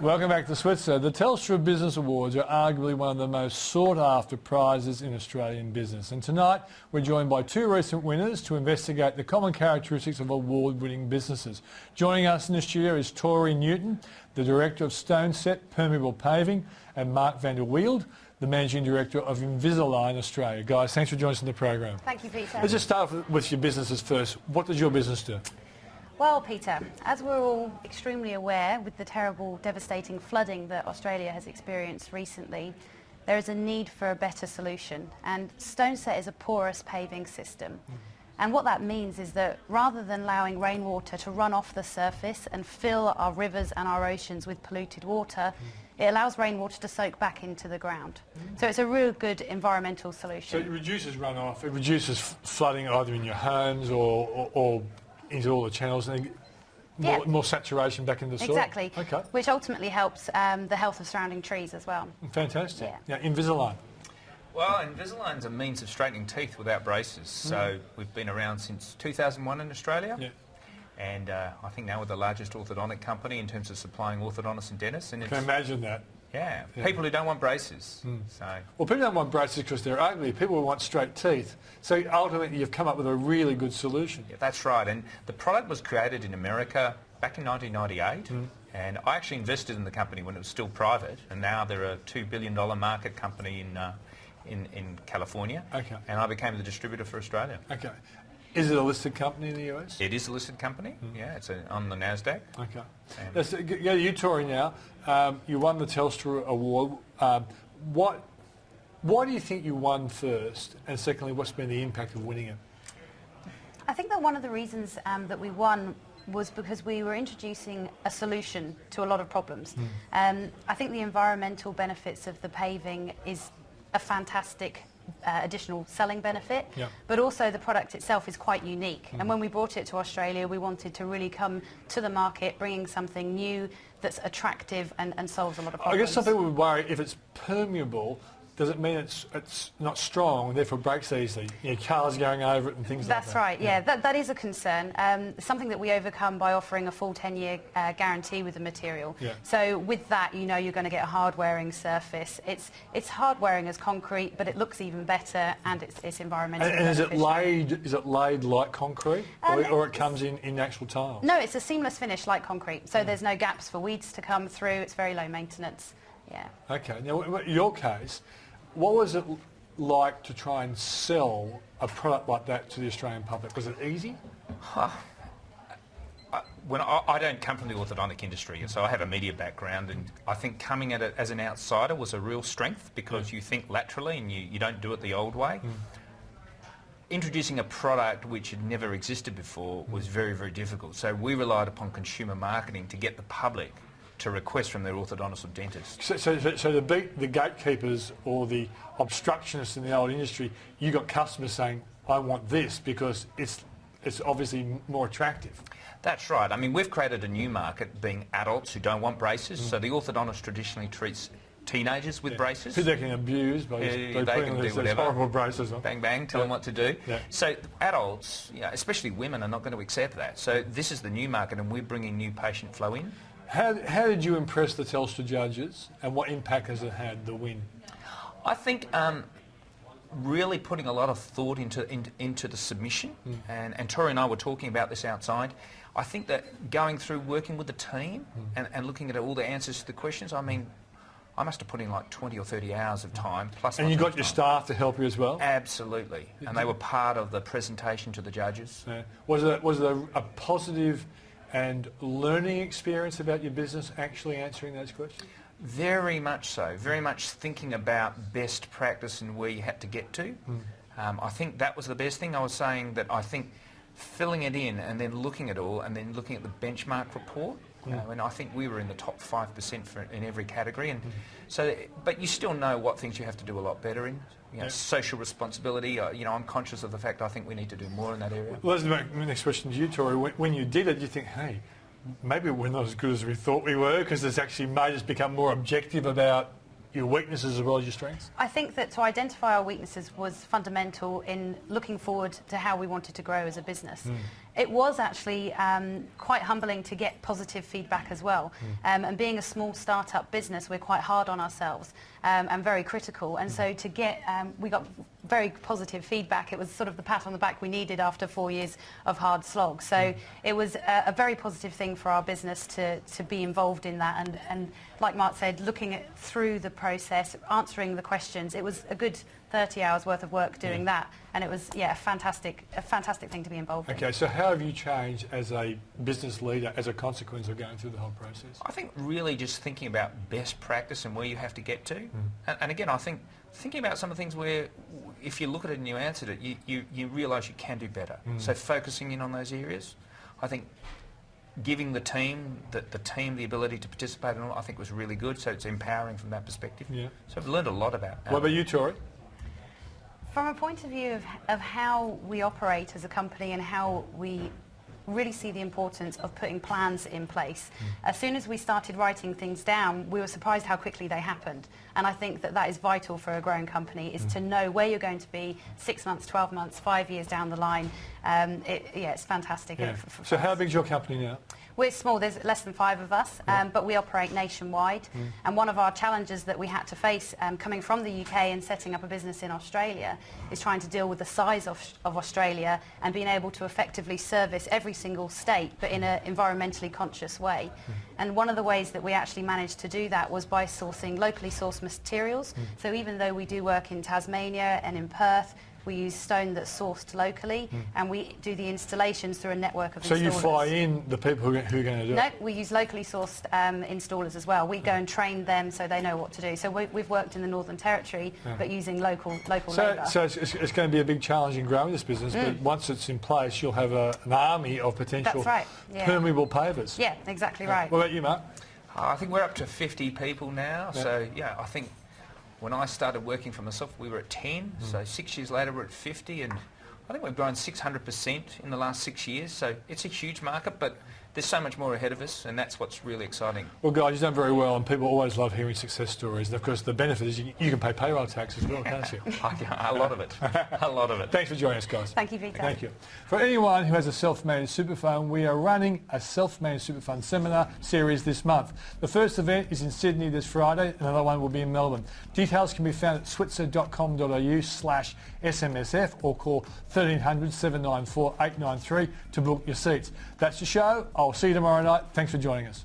Welcome back to Switzer. The Telstra Business Awards are arguably one of the most sought-after prizes in Australian business. And tonight we're joined by two recent winners to investigate the common characteristics of award-winning businesses. Joining us in the studio is Tori Newton, the Director of StoneSet Permeable Paving, and Mark van der Wield, the Managing Director of Invisalign Australia. Guys, thanks for joining us in the program. Thank you, Peter. Let's just start with your businesses first. What does your business do? Well, Peter, as we're all extremely aware with the terrible, devastating flooding that Australia has experienced recently, there is a need for a better solution. And StoneSet is a porous paving system. And what that means is that rather than allowing rainwater to run off the surface and fill our rivers and our oceans with polluted water, it allows rainwater to soak back into the ground. So it's a real good environmental solution. So it reduces runoff, it reduces flooding either in your homes or into all the channels and more saturation back in the soil? Exactly, okay. Which ultimately helps the health of surrounding trees as well. Fantastic. Yeah. Now, Invisalign. Well, Invisalign's a means of straightening teeth without braces. So we've been around since 2001 in Australia. Yeah. And I think now we're the largest orthodontic company in terms of supplying orthodontists and dentists. And I can imagine that. Yeah, people who don't want braces. So. Well, people don't want braces because they're ugly. People want straight teeth. So ultimately you've come up with a really good solution. Yeah, that's right. And the product was created in America back in 1998. And I actually invested in the company when it was still private. And now they're a $2 billion market company in California. Okay. And I became the distributor for Australia. Okay. Is it a listed company in the US? It is a listed company. Yeah, it's on the NASDAQ. Okay. Let's go to you, Tori, now. You won the Telstra Award. Why do you think you won first? And secondly, what's been the impact of winning it? I think that one of the reasons that we won was because we were introducing a solution to a lot of problems. I think the environmental benefits of the paving is a fantastic additional selling benefit, but also the product itself is quite unique. And when we brought it to Australia, we wanted to really come to the market bringing something new that's attractive and solves a lot of problems. I guess some people would worry if it's permeable, does it mean it's not strong and therefore breaks easily? You know, cars going over it and things like that. That's right, yeah. That is a concern. Something that we overcome by offering a full 10-year guarantee with the material. Yeah. So with that, you know you're going to get a hard-wearing surface. It's hard-wearing as concrete, but it looks even better and it's environmentally And is beneficial. it laid like concrete or it comes in actual tile? No, it's a seamless finish like concrete. So there's no gaps for weeds to come through. It's very low maintenance. Yeah. Okay. Now, in your case, what was it like to try and sell a product like that to the Australian public? Was it easy? I don't come from the orthodontic industry, so I have a media background, and I think coming at it as an outsider was a real strength because you think laterally and you don't do it the old way. Introducing a product which had never existed before was very, very difficult. So we relied upon consumer marketing to get the public to request from their orthodontist or dentist. So the gatekeepers or the obstructionists in the old industry, you got customers saying, I want this because it's obviously more attractive. That's right. I mean, we've created a new market being adults who don't want braces. So the orthodontist traditionally treats teenagers with braces. Who they can abuse by putting these horrible braces on. Bang, bang, tell them what to do. Yeah. So adults, especially women, are not going to accept that. So this is the new market and we're bringing new patient flow in. How did you impress the Telstra judges and what impact has it had, the win? I think really putting a lot of thought into the submission, and Tori and I were talking about this outside. I think that going through working with the team and looking at all the answers to the questions, I mean, I must have put in like 20 or 30 hours of time. Plus, and you got your staff to help you as well? Absolutely. And they were part of the presentation to the judges. Yeah. Was it a positive and learning experience about your business actually answering those questions? Very much so. Very much thinking about best practice and where you had to get to. I think that was the best thing. I was saying that I think filling it in and then looking at it all and then looking at the benchmark report, and I think we were in the top 5% in every category. And so, but you still know what things you have to do a lot better in. You know, social responsibility. I'm conscious of the fact I think we need to do more in that area. Well, that's my next question to you, Tori. When you did it, you think, hey, maybe we're not as good as we thought we were because it's actually made us become more objective about your weaknesses as well as your strengths? I think that to identify our weaknesses was fundamental in looking forward to how we wanted to grow as a business. It was actually quite humbling to get positive feedback as well. And being a small startup business, we're quite hard on ourselves and very critical. And so to get, we got very positive feedback. It was sort of the pat on the back we needed after 4 years of hard slog. So it was a very positive thing for our business to be involved in that. And like Mark said, looking at through the process, answering the questions. It was a good 30 hours worth of work doing that, and it was a fantastic thing to be involved in. Okay, so how have you changed as a business leader as a consequence of going through the whole process? I think really just thinking about best practice and where you have to get to. And again, I think thinking about some of the things where if you look at it and you answered it, you realise you can do better. So focusing in on those areas. I think giving the team the ability to participate in all, I think was really good. So it's empowering from that perspective. Yeah. So I've learned a lot about What about you, Tori? From a point of view of how we operate as a company and how we really see the importance of putting plans in place. As soon as we started writing things down, we were surprised how quickly they happened. And I think that is vital for a growing company, is to know where you're going to be 6 months, 12 months, 5 years down the line. It's fantastic. Yeah. So how big is your company now? We're small, there's less than 5 of us, but we operate nationwide. And one of our challenges that we had to face coming from the UK and setting up a business in Australia is trying to deal with the size of Australia and being able to effectively service every single state, but in an environmentally conscious way. And one of the ways that we actually managed to do that was by sourcing locally sourced materials. So even though we do work in Tasmania and in Perth, we use stone that's sourced locally, and we do the installations through a network of installers. So you fly in the people who are going to do it? No, we use locally sourced installers as well. We go and train them so they know what to do. So we've worked in the Northern Territory, but using local labour. So it's going to be a big challenge in growing this business, but once it's in place, you'll have an army of potential permeable pavers. Yeah, exactly right. What about you, Mark? I think we're up to 50 people now. So I think when I started working for myself, we were at 10. So 6 years later, we're at 50, and I think we've grown 600% in the last 6 years. So it's a huge market, but there's so much more ahead of us, and that's what's really exciting. Well, guys, you've done very well, and people always love hearing success stories. And of course, the benefit is you can pay payroll tax as well, can't you? A lot of it. A lot of it. Thanks for joining us, guys. Thank you, Vito. Thank you. For anyone who has a self-managed super fund, we are running a self-managed super fund seminar series this month. The first event is in Sydney this Friday. Another one will be in Melbourne. Details can be found at switzer.com.au/SMSF or call 1300 794 893 to book your seats. That's the show. I'll see you tomorrow night. Thanks for joining us.